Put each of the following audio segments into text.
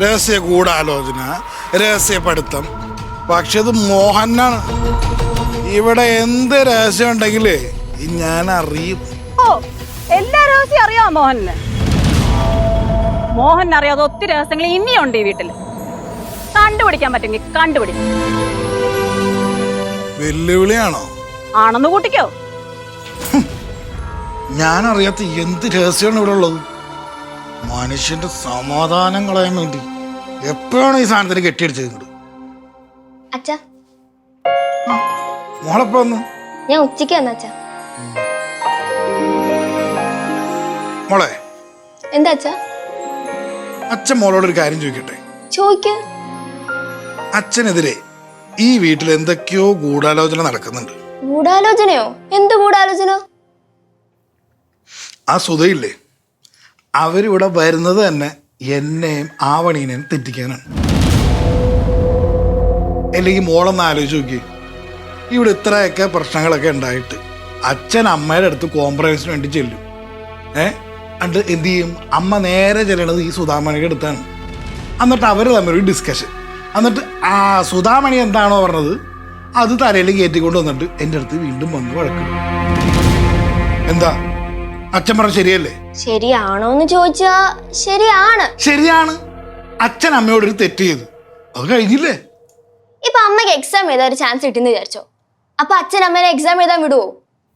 രഹസ്യ ഗൂഢാലോചന, രഹസ്യപ്പെടുത്തം. പക്ഷെ ഇത് മോഹനാണ്. ഇവിടെ എന്ത് രഹസ്യം ഉണ്ടെങ്കിലേ ഞാൻ അറിയും. ഓ, എല്ലാ രഹസ്യം അറിയാമോ മോഹന്? മോഹൻ അറിയാതെ ഒത്തിരി രഹസ്യങ്ങൾ ഇനിയുണ്ട് ഈ വീട്ടിൽ. കണ്ടുപിടിക്കാൻ പറ്റുമെങ്കിൽ കണ്ടുപിടിക്കും. വെല്ലുവിളിയാണോ? ആണെന്ന് കൂട്ടിക്കോ. ഞാൻ അറിയാത്ത എന്ത് രഹസ്യമാണ് ഇവിടെ ഉള്ളത്? മനുഷ്യന്റെ സമാധാനം കളയാൻ വേണ്ടി എപ്പോഴാണ് ഈ സാധനത്തിന് കെട്ടിയടിച്ചത്? അച്ഛാ, മോളെപ്പോ വന്നു? ഞാൻ ഉച്ചയ്ക്ക് വന്ന അച്ഛാ. മോളെ, എന്താ അച്ഛാ? അച്ഛൻ മോളോടൊരു കാര്യം ചോദിക്കട്ടെ? ചോദിക്ക. അച്ഛനെതിരെ ഈ വീട്ടിൽ എന്തൊക്കെയോ ഗൂഢാലോചന നടക്കുന്നുണ്ട്. ഗൂഢാലോചനയോ? എന്ത് ഗൂഢാലോചന? ആ സുധയില്ലേ, അവരിവിടെ വരുന്നത് തന്നെ എന്നെയും ആവണീനെയും തെറ്റിക്കാനാണ്. അല്ലെങ്കിൽ മോളൊന്ന് ആലോചിച്ച് നോക്കി, ഇവിടെ ഇത്രയൊക്കെ പ്രശ്നങ്ങളൊക്കെ ഉണ്ടായിട്ട് അച്ഛൻ അമ്മയുടെ അടുത്ത് കോംപ്രമൈസിന് വേണ്ടി ചെല്ലും. എന്നിട്ട് എന്ത് ചെയ്യും? അമ്മ നേരെ ചെല്ലണത് ഈ സുധാമണിയുടെ അടുത്താണ്. എന്നിട്ട് അവർ തമ്മിലൊരു ഡിസ്കഷൻ. എന്നിട്ട് ആ സുധാമണി എന്താണോ പറഞ്ഞത് അത് തലയിൽ കയറ്റിക്കൊണ്ട് വന്നിട്ട് എൻ്റെ അടുത്ത് വീണ്ടും വന്ന് വഴക്കും. എന്താ അച്ഛൻ പറഞ്ഞ ശരിയല്ലേ? ശരിയാണോന്ന് ചോദിച്ചാ ശരിയാണ്. ശരിയാണ്. അച്ഛൻ അമ്മയോടൊരു തെറ്റ് ചെയ്തു, അത് കഴിഞ്ഞില്ലേ? ഇപ്പൊ അമ്മയ്ക്ക് എക്സാം എഴുതാൻ ഒരു ചാൻസ് കിട്ടിയെന്ന് വിചാരിച്ചോ, അപ്പൊ അച്ഛൻ അമ്മേനെ എക്സാം എഴുതാൻ വിടുവോ?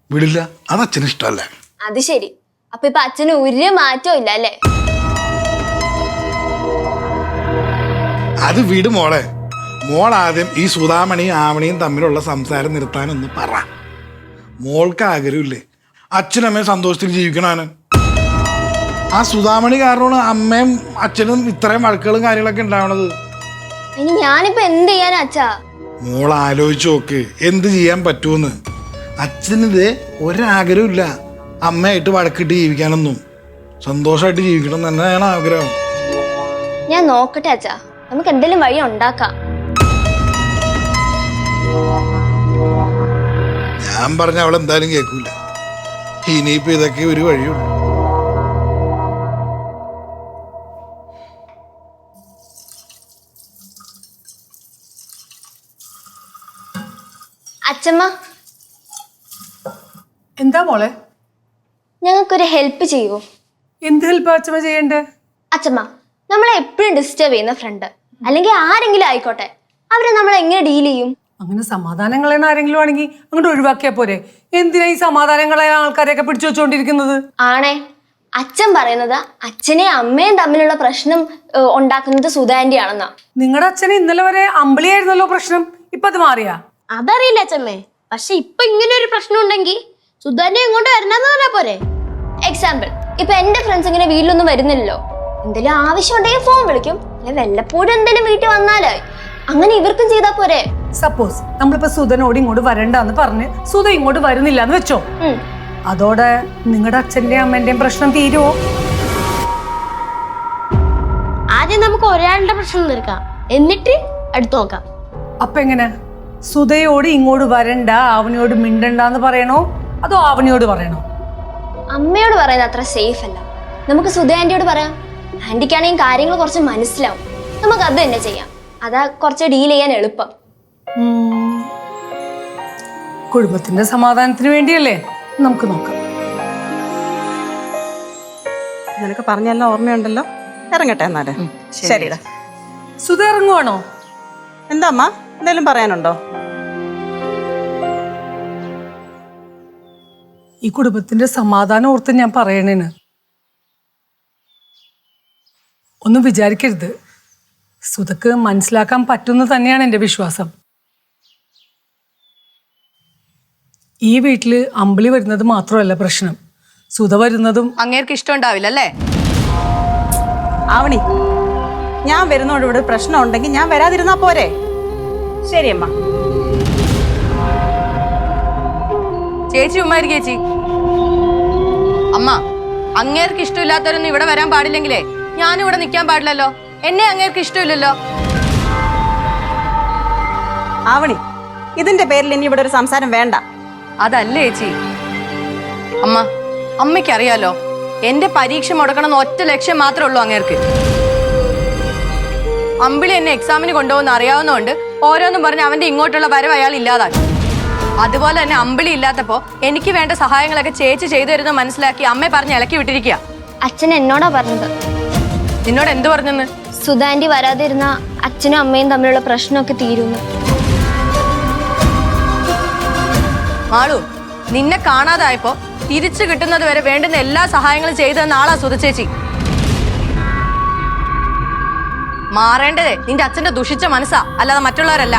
വിടില്ല. അത് അച്ഛന് ഇഷ്ടമല്ല. അത് ശരി. അപ്പൊ ഇപ്പൊ അച്ഛന് ഒരു മാറ്റവും ഇല്ല അല്ലേ? അത് വിട് മോളെ. മോൾ ആദ്യം ഈ സുധാമണിയും ആവണിയും തമ്മിലുള്ള സംസാരം നിർത്താനൊന്ന് പറ. മോൾക്ക് ആഗ്രഹമില്ലേ അച്ഛനമ്മയും സന്തോഷത്തിൽ ജീവിക്കണാണ്? ആ സുധാമണി കാരണമാണ് അമ്മയും അച്ഛനും ഇത്രയും വഴക്കുകളും കാര്യങ്ങളൊക്കെ ഉണ്ടാവണത്. ഇനി ഞാനിപ്പോ എന്ത് ചെയ്യാനാ അച്ഛാ? മോൾ ആലോചിച്ച് നോക്ക് എന്ത് ചെയ്യാൻ പറ്റുമെന്ന്. അച്ഛനിത് ഒരാഗ്രഹമില്ല അമ്മയായിട്ട് വഴക്കിട്ട് ജീവിക്കാനൊന്നും. സന്തോഷമായിട്ട് ജീവിക്കണം തന്നെയാണ് ആഗ്രഹം. ഞാൻ നോക്കട്ടെ അച്ഛാ, നമുക്ക് എന്തെങ്കിലും വഴി ഉണ്ടാക്കാം. ഞാൻ പറഞ്ഞ അവളെന്തായാലും കേൾക്കൂല. ഇനിയിപ്പോ ഇതൊക്കെ ഒരു വഴിയുള്ളൂ. അച്ഛമ്മ, എന്താ മോളെ? ഞങ്ങൾക്കൊരു ഹെൽപ്പ് ചെയ്യുമോ? എന്ത് ഹെൽപ്പ് അച്ഛമ്മ ചെയ്യണ്ടേ? അച്ഛമ്മ, നമ്മളെ എപ്പോഴും ഡിസ്റ്റർബ് ചെയ്യുന്ന ഫ്രണ്ട് അല്ലെങ്കിൽ ആരെങ്കിലും ആയിക്കോട്ടെ, അവരെ നമ്മൾ എങ്ങനെ ഡീൽ ചെയ്യും? അങ്ങനെ സമാധാനം കളയുന്ന ആരെങ്കിലും ആണെങ്കിൽ അങ്ങോട്ട് ഒഴിവാക്കിയാ പോരെ? എന്തിനാ ഈ സമാധാനം കളയുന്ന ആൾക്കാരെയൊക്കെ പിടിച്ചു വെച്ചോണ്ടിരിക്കുന്നത്? ആണേ, അച്ഛൻ പറയുന്നത് അച്ഛനെയും അമ്മയും തമ്മിലുള്ള പ്രശ്നം ഉണ്ടാക്കുന്നത് സുധാന്റെ ആണെന്നാ. നിങ്ങളുടെ അച്ഛന് ഇന്നലെ വരെ അമ്പിളിയായിരുന്നല്ലോ പ്രശ്നം, ഇപ്പൊ അത് മാറിയാ? അതറിയില്ല അച്ഛമ്മേ, പക്ഷെ ഇപ്പൊ ഇങ്ങനെ ഒരു പ്രശ്നം ഉണ്ടെങ്കിൽ സുധാന്റെ ഇങ്ങോട്ട് വരണമെന്ന് പറഞ്ഞാ പോരെ? എക്സാമ്പിൾ, ഇപ്പൊ എന്റെ ഫ്രണ്ട്സ് ഇങ്ങനെ വീട്ടിലൊന്നും വരുന്നില്ലല്ലോ, എന്തെങ്കിലും ആവശ്യം ഉണ്ടെങ്കിൽ ഫോൺ വിളിക്കും, അല്ലെ വല്ലപ്പോഴും എന്തെങ്കിലും വീട്ടിൽ വന്നാലായി, അങ്ങനെ ഇവർക്കും ചെയ്താ പോരെ? സപ്പോസ് നമ്മളിപ്പോ സുധനോട് ഇങ്ങോട്ട് വരണ്ടെന്ന് പറഞ്ഞ് സുധ ഇങ്ങോട്ട് വരുന്നില്ല എന്ന് വെച്ചോ, അതോടെ നിങ്ങളുടെ അച്ഛന്റെയും അമ്മന്റെയും പ്രശ്നം തീരുവോ? ആദ്യം നമുക്ക് ഒരാളുടെ പ്രശ്നം തീർക്കാം, എന്നിട്ട് അടുത്ത് നോക്കാം. അപ്പൊ എങ്ങനെ? സുധയോട് ഇങ്ങോട്ട് വരണ്ട, അവനോട് മിണ്ടണ്ടെന്ന് പറയണോ അതോ അവനോട് പറയണോ? അമ്മയോട് പറയുന്നത് അത്ര സേഫ് അല്ല, നമുക്ക് സുധ ആന്റിയോട് പറയാം. ആന്റിക്കാണെങ്കിൽ കാര്യങ്ങൾ കുറച്ച് മനസ്സിലാവും, നമുക്ക് അത് തന്നെ ചെയ്യാം. അതാ കുറച്ച് ഡീൽ ചെയ്യാൻ എളുപ്പം. കുടുംബത്തിന്റെ സമാധാനത്തിന് വേണ്ടിയല്ലേ, നമുക്ക് നോക്കാം. നിനക്ക് പറഞ്ഞെല്ലാം ഓർമ്മയുണ്ടല്ലോ, ഇറങ്ങട്ടെ എന്നാല്. ശരിടാ. സുധ ഇറങ്ങുവാണോ? എന്താ അമ്മ, എന്തെങ്കിലും പറയാനുണ്ടോ? ഈ കുടുംബത്തിന്റെ സമാധാനം ഓർത്ത് ഞാൻ പറയണേന്. ഒന്നും വിചാരിക്കരുത്, സുധക്ക് മനസ്സിലാക്കാൻ പറ്റുന്ന തന്നെയാണ് എൻ്റെ വിശ്വാസം. ഈ വീട്ടില് അമ്പിളി വരുന്നത് മാത്രമല്ല പ്രശ്നം, സുധ വരുന്നതും അങ്ങേർക്ക് ഇഷ്ടമുണ്ടാവില്ല അല്ലേ? ആവണി, ഞാൻ വരുന്നോണ്ട് ഇവിടെ പ്രശ്നം ഉണ്ടെങ്കിൽ ഞാൻ വരാതിരുന്നാ പോരെ? ശരിയമ്മ. ചേച്ചി ഉമ്മാരി ചേച്ചി, അമ്മ അങ്ങേർക്ക് ഇഷ്ടമില്ലാത്തവരൊന്നും ഇവിടെ വരാൻ പാടില്ലെങ്കിലേ ഞാനും ഇവിടെ നിൽക്കാൻ പാടില്ലല്ലോ. എന്നെ അങ്ങേർക്ക് ഇഷ്ടമില്ലല്ലോ. ആവണി, ഇതിന്റെ പേരിൽ ഇനി ഇവിടെ ഒരു സംസാരം വേണ്ട. അതല്ലേ ചേച്ചി, അമ്മ അമ്മയ്ക്കറിയാലോ എന്റെ പരീക്ഷ മുടക്കണം എന്ന് ഒറ്റ ലക്ഷ്യം മാത്രമേ ഉള്ളൂ അങ്ങേർക്ക്. അമ്പിളി എന്നെ എക്സാമിന് കൊണ്ടുപോകുന്ന അറിയാവുന്നതുകൊണ്ട് ഓരോന്നും പറഞ്ഞ് അവന്റെ ഇങ്ങോട്ടുള്ള വരവ് അയാൾ ഇല്ലാതാക്കി. അതുപോലെ തന്നെ അമ്പിളി ഇല്ലാത്തപ്പോ എനിക്ക് വേണ്ട സഹായങ്ങളൊക്കെ ചേച്ചി ചെയ്തു തരുന്ന മനസ്സിലാക്കി അമ്മയെ പറഞ്ഞ് ഇളക്കി വിട്ടിരിക്കുക. അച്ഛൻ എന്നോടാ പറഞ്ഞത്. നിന്നോട് എന്ത് പറഞ്ഞെന്ന്? സുധാന്റി വരാതിരുന്ന അച്ഛനും അമ്മയും തമ്മിലുള്ള പ്രശ്നമൊക്കെ തീരുന്നു. മാളു, നിന്നെ കാണാതായപ്പോ തിരിച്ചു കിട്ടുന്നത് വരെ വേണ്ടുന്ന എല്ലാ സഹായങ്ങളും ചെയ്തു തന്ന ആളാ സുധ ചേച്ചി. മാറേണ്ടതേ നിന്റെ അച്ഛന്റെ ദുഷിച്ച മനസ്സാ, അല്ലാതെ മറ്റുള്ളവരല്ല.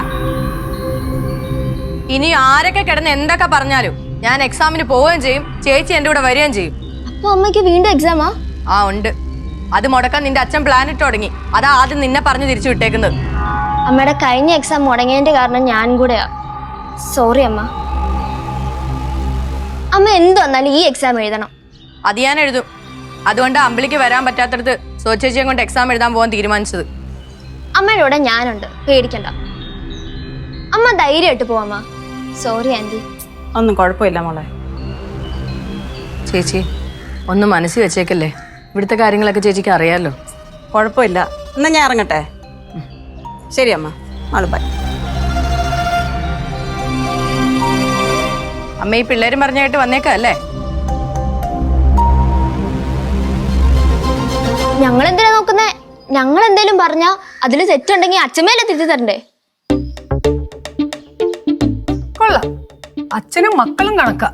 ഇനി ആരൊക്കെ കിടന്ന് എന്തൊക്കെ പറഞ്ഞാലും ഞാൻ എക്സാമിന് പോവുകയും ചെയ്യും, ചേച്ചി എന്റെ കൂടെ വരികയും ചെയ്യും. അപ്പൊ അമ്മയ്ക്ക് വീണ്ടും എക്സാമാ? ആ ഉണ്ട്. അത് മുടക്കാൻ നിന്റെ അച്ഛൻ പ്ലാൻ ഇട്ട് തുടങ്ങി. അതാ ആദ്യം നിന്നെ പറഞ്ഞു തിരിച്ചു വിട്ടേക്കുന്നത്. അമ്മയുടെ കഴിഞ്ഞ എക്സാം മുടങ്ങിയതിന്റെ കാരണം ഞാൻ കൂടെയാ. സോറി അമ്മ. അമ്മ എന്ത് വന്നാലും ഈ എക്സാം എഴുതണം. അത് ഞാൻ എഴുതും. അതുകൊണ്ട് അമ്പിളിക്ക് വരാൻ പറ്റാത്തടത്ത് സോചേച്ചിയെ കൊണ്ട് എക്സാം എഴുതാൻ പോകാൻ തീരുമാനിച്ചത്. അമ്മയുടെ കൂടെ ഞാനുണ്ട്, പേടിക്കണ്ട. അമ്മ ധൈര്യമായിട്ട് പോവാമ്മ. Sorry aunty. ഒന്നും കുഴപ്പമില്ല മോളെ. ചേച്ചി ഒന്ന് മനസ്സിൽ വെച്ചേക്കല്ലേ, ഇവിടുത്തെ കാര്യങ്ങളൊക്കെ ചേച്ചിക്ക് അറിയാലോ. കുഴപ്പമില്ല. എന്നാ ഞാൻ ഇറങ്ങട്ടെ. ശരി അമ്മ, നാളെ ബൈ. അമ്മ ഈ പിള്ളേരും പറഞ്ഞായിട്ട് വന്നേക്കല്ലേ? ഞങ്ങൾ എന്തിനാ നോക്കുന്നേ? ഞങ്ങൾ എന്തേലും പറഞ്ഞാ അതില് തെറ്റുണ്ടെങ്കിൽ അച്ഛമ്മേലെ തിരുത്തി തരണ്ടേ? കൊള്ളാം, അച്ഛനും മക്കളും കണക്കാ.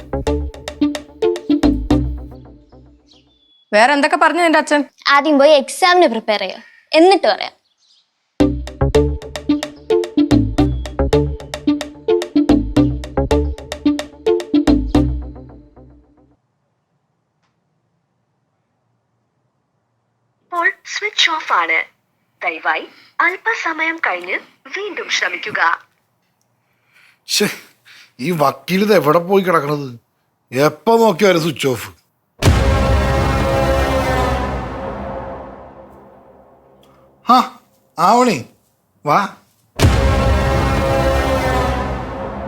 വേറെ എന്തൊക്കെ പറഞ്ഞു നിന്റെ അച്ഛൻ? ആദ്യം പോയി എക്സാമിന് പ്രിപ്പയർ ചെയ്യാം, എന്നിട്ട് പറയാം. ഇപ്പോൾ സ്വിച്ച് ഓഫ് ആണ്. ദയവായി അല്പസമയം കഴിഞ്ഞ് വീണ്ടും ശ്രമിക്കുക. ഈ വക്കീലിത് എവിടെ പോയി കിടക്കണത്? എപ്പോ നോക്കിയാലും സ്വിച്ച് ഓഫ്. ആ ആവണി വാ.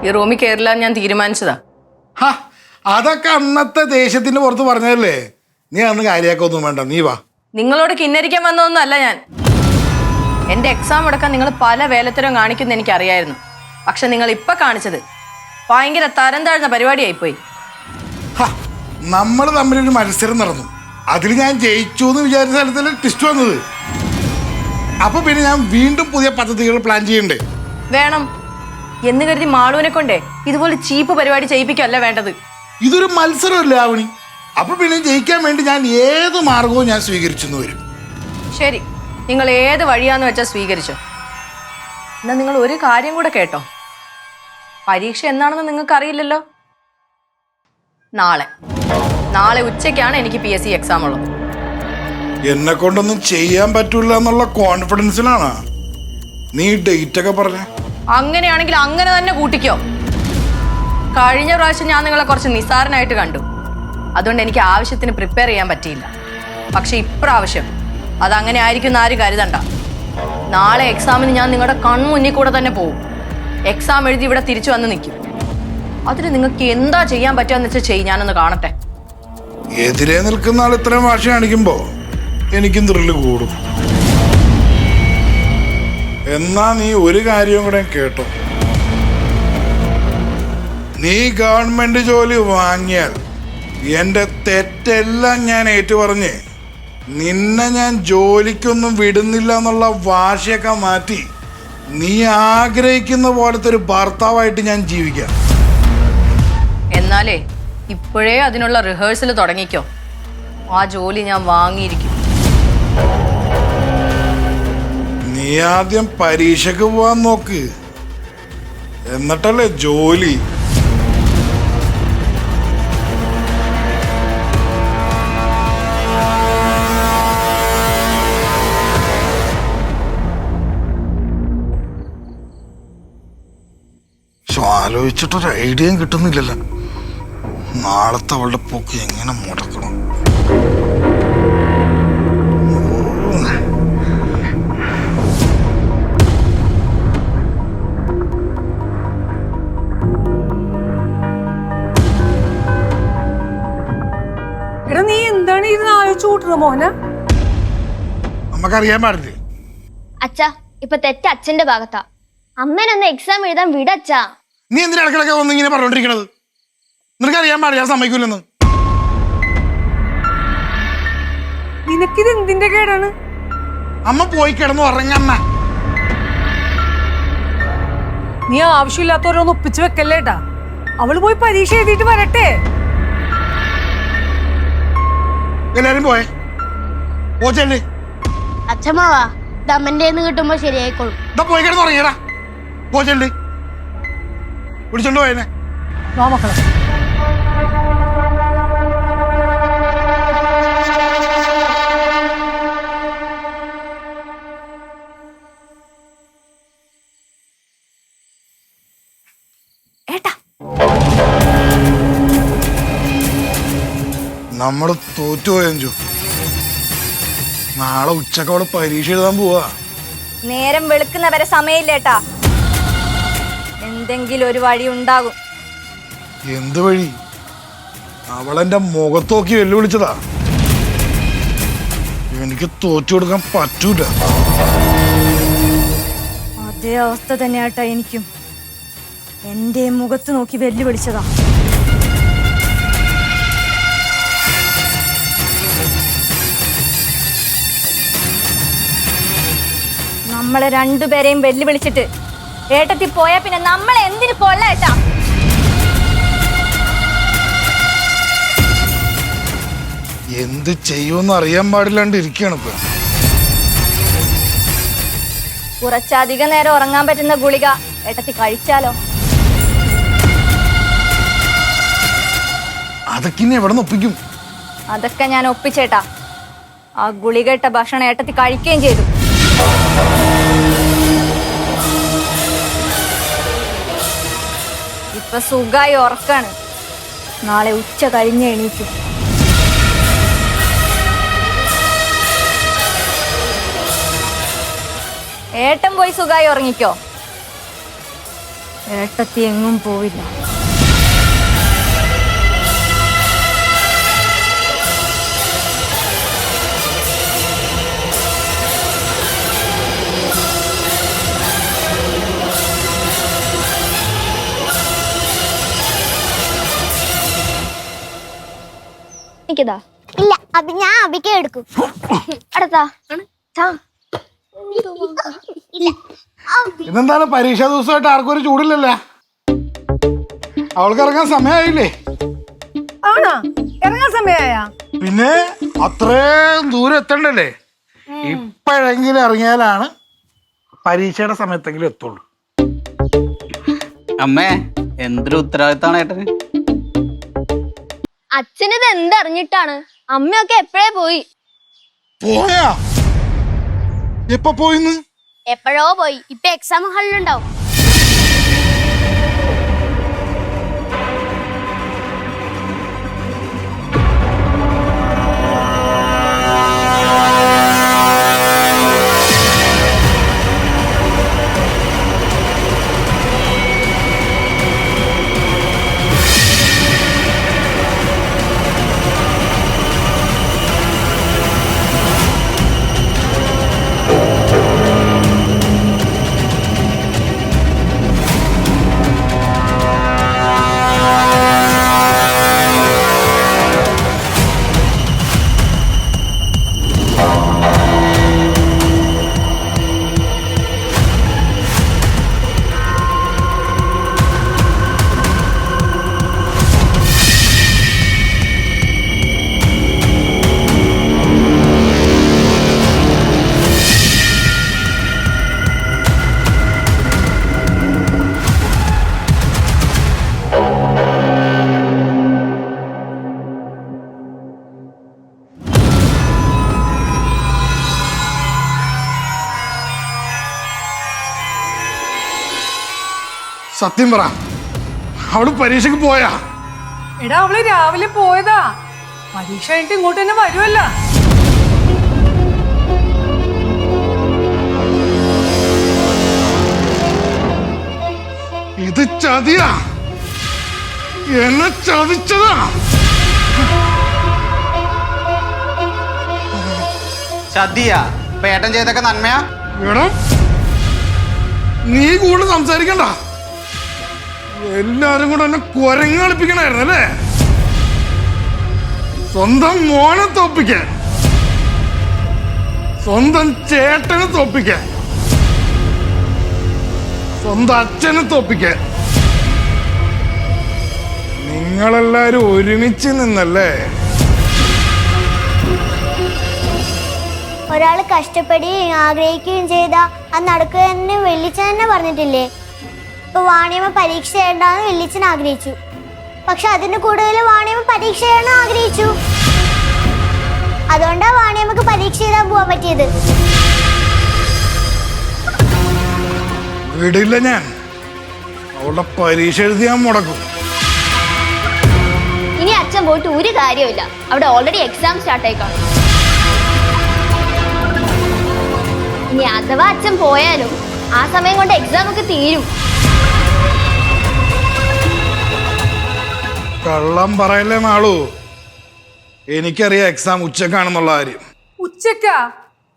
ഈ റൂമിൽ കയറില്ല ഞാൻ തീരുമാനിച്ചതാ. ഹാ, അതൊക്കെ അന്നത്തെ ദേഷ്യത്തിന് പുറത്ത് പറഞ്ഞതല്ലേ. നീ അന്ന് കാര്യാക്കൊന്നും വേണ്ട, നീ വാ. നിങ്ങളോട് കിന്നരിക്കാൻ വന്നതൊന്നും അല്ല ഞാൻ. എന്റെ എക്സാം മുടക്കാൻ നിങ്ങൾ പല വേലത്തരവും കാണിക്കുന്ന എനിക്കറിയായിരുന്നു. പക്ഷെ നിങ്ങൾ ഇപ്പൊ കാണിച്ചത് ഭയങ്കര തരം താഴ്ന്ന പരിപാടിയായിപ്പോയി. നമ്മൾ തമ്മിലൊരു മത്സരം നടന്നു, അതിൽ ഞാൻ ജയിച്ചു എന്ന് വിചാരിച്ച സ്ഥലത്തല്ലേ ടെസ്റ്റ് വന്നത്. അപ്പൊ പിന്നെ ഞാൻ വീണ്ടും പുതിയ പദ്ധതികൾ പ്ലാൻ ചെയ്യണ്ടേ? വേണം എന്ന് കരുതി മാളുവിനെ കൊണ്ടേ ഇതുപോലെ ചീപ്പ് പരിപാടി ചെയ്യിപ്പിക്കല്ല വേണ്ടത്. ഇതൊരു മത്സരമല്ലേ ആവണി. അപ്പൊ പിന്നെ ജയിക്കാൻ വേണ്ടി ഞാൻ ഏത് മാർഗവും ഞാൻ സ്വീകരിച്ചെന്ന് വരും. ശരി, നിങ്ങൾ ഏത് വഴിയാന്ന് വെച്ചാൽ സ്വീകരിച്ചോ. എന്നാ നിങ്ങൾ ഒരു കാര്യം കൂടെ കേട്ടോ. പരീക്ഷ എന്നാണെന്ന് നിങ്ങൾക്ക് അറിയില്ലല്ലോ. നാളെ ഉച്ചയ്ക്കാണ് എനിക്ക് PSC എക്സാം ഉള്ളത്. എന്നെ കൊണ്ടൊന്നും ചെയ്യാൻ പറ്റൂല എന്നുള്ള കോൺഫിഡൻസിലാണ് നീ ഡേറ്റ് ഒക്കെ പറഞ്ഞ. അങ്ങനെയാണെങ്കിൽ അങ്ങനെ തന്നെ കൂട്ടിക്കോ. കഴിഞ്ഞ പ്രാവശ്യം ഞാൻ നിങ്ങളെ കുറച്ച് നിസ്സാരനായിട്ട് കണ്ടു, അതുകൊണ്ട് എനിക്ക് ആവശ്യത്തിന് പ്രിപ്പയർ ചെയ്യാൻ പറ്റിയില്ല. പക്ഷെ ഇപ്രാവശ്യം അതങ്ങനെ ആയിരിക്കും ആരും കരുതണ്ട. നാളെ എക്സാമിന് ഞാൻ നിങ്ങളുടെ കൺമുന്നിൽ കൂടെ തന്നെ പോകും. എക്സാം എഴുതി ഇവിടെ തിരിച്ചു വന്ന് നിൽക്കും. അതിന് നിങ്ങൾക്ക് എന്താ ചെയ്യാൻ പറ്റുകയെന്ന് വെച്ചാൽ ചെയ്യും. ഞാനൊന്ന് കാണട്ടെ. എതിരെ നിൽക്കുന്ന ആൾ ഇത്രയും വാശി കാണിക്കുമ്പോ എനിക്കും ത്രില്ല് കൂടും. എന്നാ നീ ഒരു കാര്യവും കൂടെ കേട്ടോ. നീ ഗവൺമെന്റ് ജോലി വാങ്ങിയാൽ എന്റെ തെറ്റെല്ലാം ഞാൻ ഏറ്റുപറഞ്ഞ് നിന്നെ ഞാൻ ജോലിക്കൊന്നും വിടുന്നില്ല എന്നുള്ള വാശിയൊക്കെ മാറ്റി നീ ആഗ്രഹിക്കുന്ന പോലത്തെ ഒരു ഭർത്താവായിട്ട് ഞാൻ ജീവിക്കാം. എന്നാലേ ഇപ്പോഴേ അതിനുള്ള റിഹേഴ്സൽ തുടങ്ങിക്കോ. ആ ജോലി ഞാൻ വാങ്ങിയിരിക്കും. നീ ആദ്യം പരീക്ഷയ്ക്ക് പോവാൻ നോക്ക്, എന്നിട്ടല്ലേ ജോലി. ആലോചിച്ചിട്ടൊരു ഐഡിയയും കിട്ടുന്നില്ലല്ലോ. നാളത്തെ അവളുടെ പോക്ക് എങ്ങനെ മുടക്കണം? എടാ നീ എന്താണ് ഇരുന്ന് ആലോചിച്ച് കൂട്ടുന്നത് മോനെ? നമുക്കറിയാൻ പാടില്ലേ? അച്ഛാ, ഇപ്പൊ തെറ്റ് അച്ഛന്റെ ഭാഗത്താ. അമ്മേനൊന്ന് എക്സാം എഴുതാൻ വിടച്ചാ. നീ എന്തിനാ ഇടക്കിടക്ക് ഒന്ന് ഇങ്ങനെ പറഞ്ഞോണ്ടിരിക്കണത്? നിനക്കറിയാൻ പാടില്ല, ഞാൻ സമ്മതിക്കൂലെന്ന്. നിനക്കിത് എന്തിന്റെ കേടാണ്? അമ്മ പോയി കിടന്നു ഉറങ്ങമ്മ. നീ ആവശ്യമില്ലാത്തവരൊന്ന് ഒപ്പിച്ചു വെക്കല്ലേട്ടാ. അവള് പോയി പരീക്ഷ എഴുതിയിട്ട് വരട്ടെ. എല്ലാരും പോയേ പോച്ചല്ലേ? അച്ഛമാവാ ദമ്മന്റെ കിട്ടുമ്പോ ശരിയായിക്കോളും. ഇതാ പോയി കിടന്ന് ഉറങ്ങിയടാ. പോച്ചല്ലേ വിളിച്ചോണ്ട് പോയനെ. വാ മക്കളെ. നമ്മള് തോറ്റുപോയഞ്ചു. നാളെ ഉച്ചക്ക് അവിടെ പരീക്ഷ എഴുതാൻ പോവാ. നേരം വെളുക്കുന്നവരെ സമയമില്ലേട്ടാ. എന്തെങ്കിലും ഒരു വഴി ഉണ്ടാകും. എന്ത് വഴി? അവളെന്റെ മുഖത്ത് നോക്കി വെല്ലുവിളിച്ചതാ. എനിക്ക് തോറ്റു കൊടുക്കാൻ പറ്റൂല. അതേ അവസ്ഥ തന്നെയാട്ടാ എനിക്കും. എന്റെ മുഖത്ത് നോക്കി വെല്ലുവിളിച്ചതാ. നമ്മളെ രണ്ടുപേരെയും വെല്ലുവിളിച്ചിട്ട് ഏട്ടത്തി പോയാ പിന്നെ നമ്മളെ എന്തിനു കൊള്ളേട്ടാ? എന്ത് ചെയ്യുമെന്ന് അറിയാൻ പാടില്ലാണ്ട് ഇരിക്കുകയാണ് ഇപ്പൊ. കുറച്ചധികം നേരം ഉറങ്ങാൻ പറ്റുന്ന ഗുളിക ഏട്ടത്തി കഴിച്ചാലോ? അതൊക്കെ ഇനി എവിടെ നിന്ന് ഒപ്പിക്കും? അതൊക്കെ ഞാൻ ഒപ്പിച്ചേട്ടാ. ആ ഗുളിക ഇട്ട ഭക്ഷണം ഏട്ടത്തി കഴിക്കുകയും ചെയ്തു. ഇപ്പൊ സുഖമായി ഉറക്കാണ്. നാളെ ഉച്ച കഴിഞ്ഞ് എണീക്കും. ഏട്ടൻ പോയി സുഖമായി ഉറങ്ങിക്കോ. ഏട്ടത്തി എങ്ങും പോവില്ല. എനിക്കതാ ഇല്ല, അത് ഞാൻ അബിക്ക് എടുക്കും. അടുത്താ ഇതെന്താണ് പരീക്ഷാ ദിവസമായിട്ട് ആർക്കും ഒരു ചൂടില്ലല്ലേ? അവൾക്ക് ഇറങ്ങാൻ സമയമായില്ലേ? ആണോ? ഇറങ്ങാൻ സമയായ? പിന്നെ അത്രയും ദൂരം എത്തണ്ടല്ലേ? ഇപ്പോഴെങ്കിലും ഇറങ്ങിയാലാണ് പരീക്ഷയുടെ സമയത്തെങ്കിലും എത്തുള്ളൂ. അമ്മേ, എന്തൊരു ഉത്തരവാദിത്തമാണ് ഏട്ടന്. അച്ഛനിത് എന്തറിഞ്ഞിട്ടാണ്? അമ്മയൊക്കെ എപ്പോഴേ പോയി. പോയാ? എപ്പോ പോയിന്ന്? എപ്പോഴോ പോയി. ഇപ്പൊ എക്സാം ഹാളിലുണ്ടാവും. സത്യം പറ, അവള് പരീക്ഷക്ക് പോയാ? എടാ, അവള് രാവിലെ പോയതാ. പരീക്ഷ കഴിഞ്ഞിട്ട് ഇങ്ങോട്ട് തന്നെ വരുമല്ല. ഇത് ചതിയാ, എന്നെ ചതിച്ചതാ. ചതിയാ? ഇപ്പൊ ഏട്ടൻ ചെയ്തൊക്കെ നന്മയാ? എടാ, നീ കൂടുതൽ സംസാരിക്കണ്ട. എല്ലാരും കൂടെ എന്നെ കുരങ്ങ് കളിപ്പിക്കണായിരുന്നു അല്ലേ? സ്വന്തം മോനെ തോപ്പിക്കാൻ, സ്വന്തം ചേട്ടനെ തോപ്പിക്കാൻ, സ്വന്തം അച്ഛനെ തോപ്പിക്കാൻ നിങ്ങളെല്ലാരും ഒരുമിച്ച് നിന്നല്ലേ? ഒരാള് കഷ്ടപ്പെടുകയും ആഗ്രഹിക്കുകയും ചെയ്ത അത് നടക്കുക എന്ന് വെള്ളിച്ചൻ തന്നെ പറഞ്ഞിട്ടില്ലേ? ഇപ്പൊ വാണിയമ്മ പരീക്ഷ ചെയ്യണ്ടെന്ന് വെള്ളിച്ചൻ ആഗ്രഹിച്ചു, പക്ഷെ അതിന് കൂടുതൽ വാണിയമ്മ പരീക്ഷ ചെയ്യണം ആഗ്രഹിച്ചു. അതുകൊണ്ടാ വാണിയമ്മക്ക് പരീക്ഷ എഴുതാൻ പോവാൻ പറ്റിയത്. വിടില്ല ഞാൻ. അവളുടെ പരീക്ഷ എഴുതി ഞാൻ മുടക്കും. ഇനി അച്ഛൻ പോയിട്ട് ഒരു കാര്യമില്ല, അവിടെ ഓൾറെഡി എക്സാം സ്റ്റാർട്ട് ആയി കാണും. ഇനി അഥവാ അച്ഛൻ പോയാലും ആ സമയം കൊണ്ട് എക്സാം ഒക്കെ തീരും. കള്ളം പറയല്ലേ നാളു. എനിക്കറിയാം എക്സാം ഉച്ചക്കാണെന്നുള്ള കാര്യം. ഉച്ചക്കാ?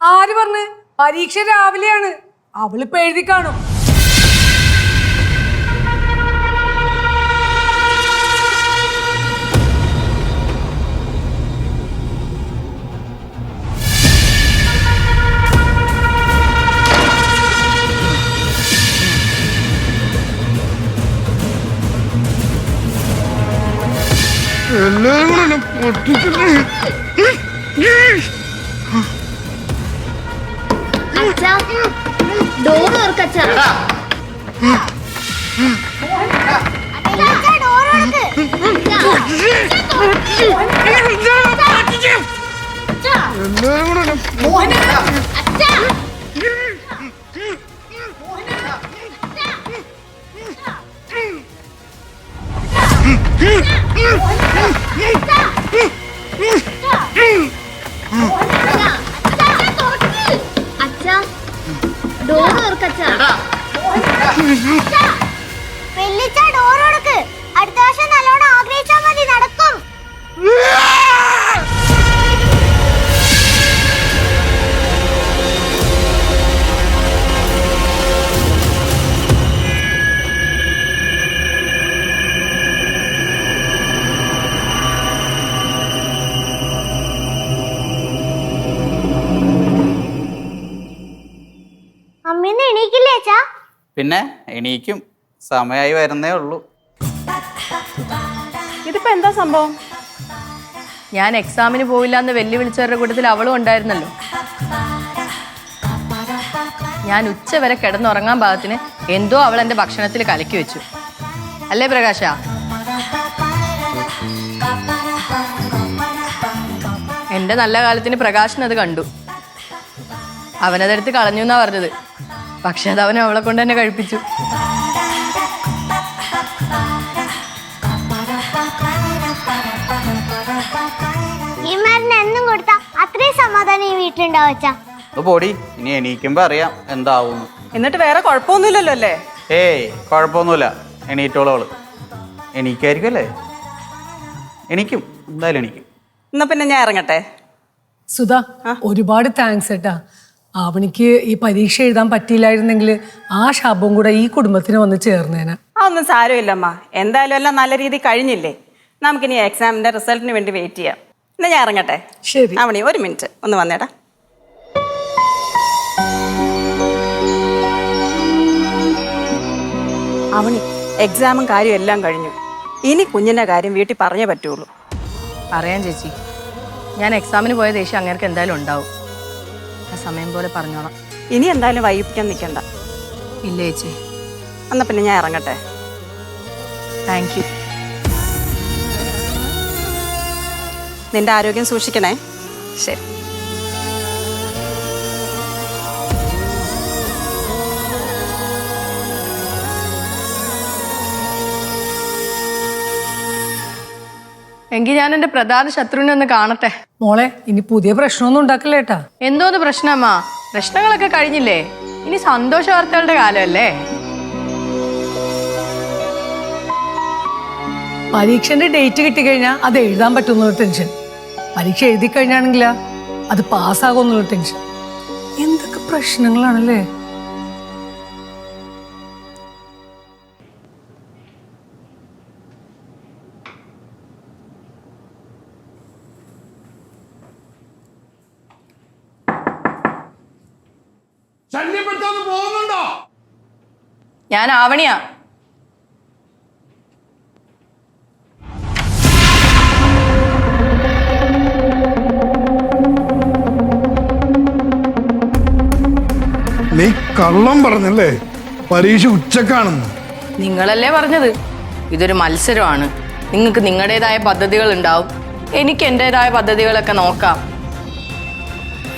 ആര് പറഞ്ഞ്? പരീക്ഷ രാവിലെയാണ്. അവളിപ്പോ എഴുതി കാണും. എല്ലാരും കൂടെ എന്നെ പൊട്ടിച്ചില്ലേ? അച്ഛാ, ഡോർ തുറക്കച്ചാ. എല്ലാരും കൂടെ എന്നെ അച്ഛാ, ഡോർ തുറക്കച്ചാ. വെള്ളിച്ച ഡോർ കൊടുക്ക്. അടുത്ത വർഷം നല്ലോണം ആഗ്രഹിച്ചാൽ മതി, നടക്കും. അമ്മീന്ന് എണീക്കില്ലേ അച്ഛാ? പിന്നെ എണീക്കും, സമയമായി വരുന്നേ ഉള്ളൂ. ഇതിപ്പോ എന്താ സംഭവം? ഞാൻ എക്സാമിന് പോയില്ല എന്ന് വെല്ലുവിളിച്ചവരുടെ കൂട്ടത്തിൽ അവളും ഉണ്ടായിരുന്നല്ലോ. ഞാൻ ഉച്ചവരെ കിടന്നുറങ്ങാൻ പാകത്തിന് എന്തോ അവൾ എൻ്റെ ഭക്ഷണത്തിൽ കലക്കി വെച്ചു അല്ലേ പ്രകാശ? എൻ്റെ നല്ല കാലത്തിന് പ്രകാശനത് കണ്ടു. അവനതെടുത്ത് കളഞ്ഞു എന്നാ പറഞ്ഞത്. പക്ഷെ അത് അവൻ അവളെ കൊണ്ട് തന്നെ കഴിപ്പിച്ചു. ഈ മരുന്ന് എന്നും കൊടുത്താ അത്രയും സമാധാനം ഈ വീട്ടിലുണ്ടാവും അച്ഛാ. പോടി, ഇനി എണീക്കുമ്പോ അറിയാം എന്താവും. എന്നിട്ട് വേറെ കുഴപ്പമൊന്നുമില്ലല്ലോ അല്ലേ? ഏയ് കുഴപ്പമൊന്നുമില്ല, എണീറ്റോളവള്. എണീക്കായിരിക്കും അല്ലേ? എണീക്കും, എന്തായാലും എണീക്കും. എന്നാ പിന്നെ ഞാൻ ഇറങ്ങട്ടെ. സുധാ, ഒരുപാട് താങ്ക്സ് ഏട്ടാ. അവനിക്ക് ഈ പരീക്ഷ എഴുതാൻ പറ്റിയില്ലായിരുന്നെങ്കിൽ ആ ശാപം കൂടെ ഈ കുടുംബത്തിന് വന്ന് ചേർന്നേനെ. അതൊന്നും സാരമില്ലമ്മ. എന്തായാലും എല്ലാം നല്ല രീതിയിൽ കഴിഞ്ഞില്ലേ? നമുക്കിനി എക്സാമിന്റെ റിസൾട്ടിന് വേണ്ടി വെയിറ്റ് ചെയ്യാം. എന്നാ ഞാൻ ഇറങ്ങട്ടെ. ശരി. അവണി ഒരു മിനിറ്റ് ഒന്ന് വന്നേടാ. അവണി, എക്സാമും കാര്യം എല്ലാം കഴിഞ്ഞു. ഇനി കുഞ്ഞിന്റെ കാര്യം വീട്ടിൽ പറഞ്ഞേ പറ്റുള്ളൂ. പറയാൻ ചേച്ചി, ഞാൻ എക്സാമിന് പോയ ദേഷ്യം അങ്ങേർക്ക് എന്തായാലും ഉണ്ടാവും. ആ സമയം പോലെ പറഞ്ഞോളാം. ഇനി എന്തായാലും വൈകിപ്പിക്കാൻ നിൽക്കണ്ട. ഇല്ല ചേച്ചി. എന്നാ പിന്നെ ഞാൻ ഇറങ്ങട്ടെ. Thank you. നിന്റെ ആരോഗ്യം സൂക്ഷിക്കണേ. ശരി. എങ്കിൽ ഞാൻ എൻ്റെ പ്രധാന ശത്രുവിനെ ഒന്ന് കാണട്ടെ. മോളെ, ഇനി പുതിയ പ്രശ്നമൊന്നും ഉണ്ടാക്കില്ലേട്ടാ. എന്തോന്ന് പ്രശ്നമാ? പ്രശ്നങ്ങളൊക്കെ കഴിഞ്ഞില്ലേ? ഇനി സന്തോഷ വാർത്തകളുടെ കാലമല്ലേ? പരീക്ഷന്റെ ഡേറ്റ് കിട്ടിക്കഴിഞ്ഞാൽ അത് എഴുതാൻ പറ്റുമെന്നൊരു ടെൻഷൻ. പരീക്ഷ എഴുതി കഴിഞ്ഞാണെങ്കിലാ അത് പാസ്സാകുമെന്നുള്ള ടെൻഷൻ. എന്തൊക്കെ പ്രശ്നങ്ങളാണല്ലേ? ശല്യപ്പെടുത്താന്ന് പോകുന്നുണ്ടോ? ഞാൻ ആവണിയാ. നീ കള്ളം പറഞ്ഞല്ലേ പരീക്ഷ ഉച്ചക്കാണെന്ന്? നിങ്ങളല്ലേ പറഞ്ഞത് ഇതൊരു മത്സരമാണ്, നിങ്ങൾക്ക് നിങ്ങളുടേതായ പദ്ധതികൾ ഉണ്ടാവും, എനിക്ക് എൻ്റെതായ പദ്ധതികളൊക്കെ നോക്കാം.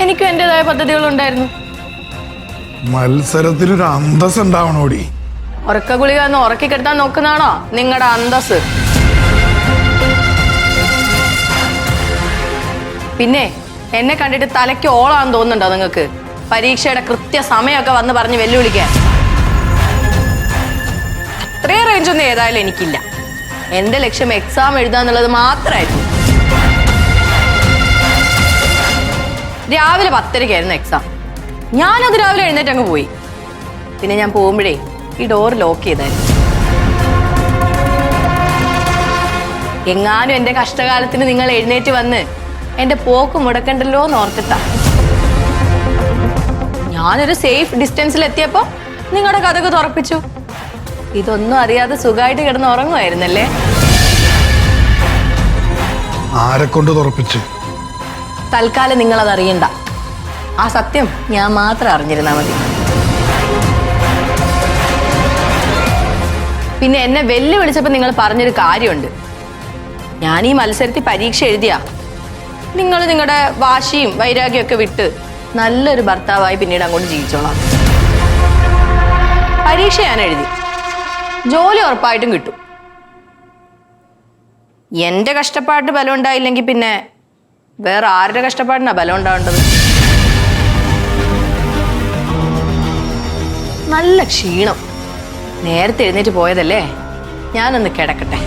എനിക്കും എൻ്റെതായ പദ്ധതികൾ ഉണ്ടായിരുന്നു. മത്സരത്തിനൊരു അന്തസ് ഉണ്ടാവണോടി. ഉറക്ക ഗുളിക എന്ന് ഉറക്കിക്കെടുത്താൻ നോക്കുന്നതാണോ നിങ്ങളുടെ അന്തസ്? പിന്നെ എന്നെ കണ്ടിട്ട് തലയ്ക്ക് ഓളാന്ന് തോന്നുന്നുണ്ടോ നിങ്ങൾക്ക്? പരീക്ഷയുടെ കൃത്യസമയമൊക്കെ വന്ന് പറഞ്ഞ് വെല്ലുവിളിക്കാൻ അത്രയും റേഞ്ചൊന്നും ഏതായാലും എനിക്കില്ല. എൻ്റെ ലക്ഷ്യം എക്സാം എഴുതുക എന്നുള്ളത് മാത്രമായിരുന്നു. രാവിലെ 10:30 എക്സാം. ഞാനത് രാവിലെ എഴുന്നേറ്റ് അങ്ങ് പോയി. പിന്നെ ഞാൻ പോകുമ്പോഴേ ഈ ഡോർ ലോക്ക് ചെയ്തായിരുന്നു. എങ്ങാനും എൻ്റെ കഷ്ടകാലത്തിന് നിങ്ങൾ എഴുന്നേറ്റ് വന്ന് എൻ്റെ പോക്ക് മുടക്കണ്ടല്ലോ എന്ന് ഓർത്തിട്ടാ. ഞാനൊരു സേഫ് ഡിസ്റ്റൻസിൽ എത്തിയപ്പോൾ നിങ്ങളുടെ കഥക് തുറപ്പിച്ചു. ഇതൊന്നും അറിയാതെ സുഖമായിട്ട് കിടന്ന് ഉറങ്ങുമായിരുന്നല്ലേ? ആരെ കൊണ്ട് തുറപ്പിച്ച്? തൽക്കാലം നിങ്ങളത് അറിയണ്ട. ആ സത്യം ഞാൻ മാത്രം അറിഞ്ഞിരുന്നാ മതി. പിന്നെ എന്നെ വെല്ലുവിളിച്ചപ്പോൾ നിങ്ങൾ പറഞ്ഞൊരു കാര്യമുണ്ട്. ഞാൻ ഈ മത്സരത്തിൽ പരീക്ഷ എഴുതിയാ നിങ്ങൾ നിങ്ങളുടെ വാശിയും വൈരാഗ്യമൊക്കെ വിട്ട് നല്ലൊരു ഭർത്താവായി പിന്നീട് അങ്ങോട്ട് ജീവിച്ചോളാം. പരീക്ഷ ഞാൻ എഴുതി, ജോലി ഉറപ്പായിട്ടും കിട്ടും. എൻ്റെ കഷ്ടപ്പാടിന് ബലം ഉണ്ടായില്ലെങ്കിൽ പിന്നെ വേറെ ആരുടെ കഷ്ടപ്പാടിനാ ബലം ഉണ്ടാവേണ്ടത്? നല്ല ക്ഷീണം. നേരത്തെ എഴുന്നേറ്റ് പോയതല്ലേ, ഞാനൊന്ന് കിടക്കട്ടെ.